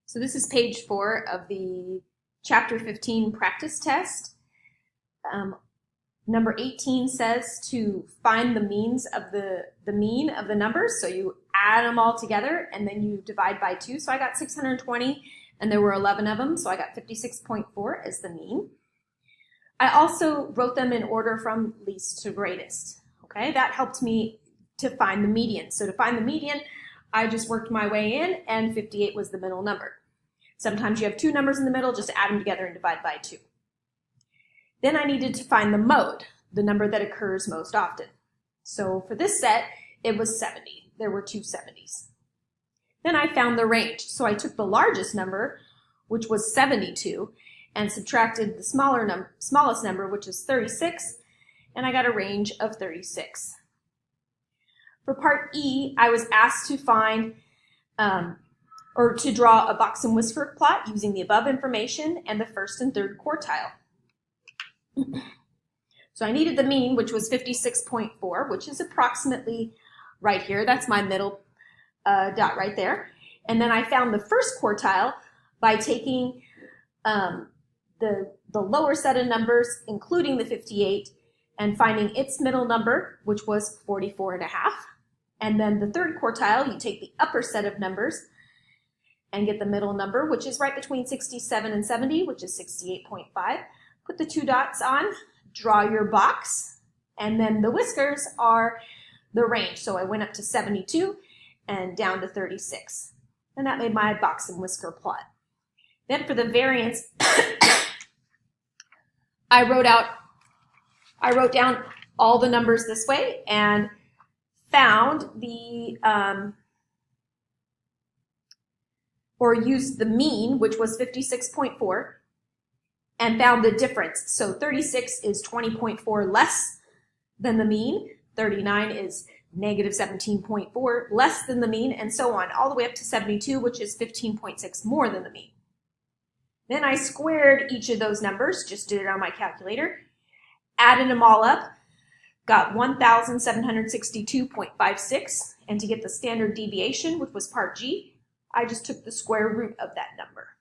So this is page 4 of the Chapter 15 practice test. Number 18 says to find the means of the mean of the numbers. So you add them all together and then you divide by 2. So I got 620 and there were 11 of them. So I got 56.4 as the mean. I also wrote them in order from least to greatest. Okay, that helped me to find the median. So to find the median, I just worked my way in and 58 was the middle number. Sometimes you have two numbers in the middle, just add them together and divide by 2. Then I needed to find the mode, the number that occurs most often. So for this set, it was 70. There were two 70s. Then I found the range. So I took the largest number, which was 72, and subtracted the smallest number, which is 36, and I got a range of 36. For part E, I was asked to find or to draw a box and whisker plot using the above information and the first and third quartile. So I needed the mean, which was 56.4, which is approximately right here. That's my middle dot right there. And then I found the first quartile by taking the lower set of numbers, including the 58, and finding its middle number, which was 44.5. And then the third quartile, you take the upper set of numbers and get the middle number, which is right between 67 and 70, which is 68.5. Put the 2 dots on, draw your box, and then the whiskers are the range. So I went up to 72 and down to 36. And that made my box and whisker plot. Then for the variance, I wrote down all the numbers this way and found the or used the mean, which was 56.4, and found the difference. So 36 is 20.4 less than the mean, 39 is negative 17.4 less than the mean, and so on, all the way up to 72, which is 15.6 more than the mean. Then I squared each of those numbers, just did it on my calculator, added them all up, got 1,762.56, and to get the standard deviation, which was part G, I just took the square root of that number.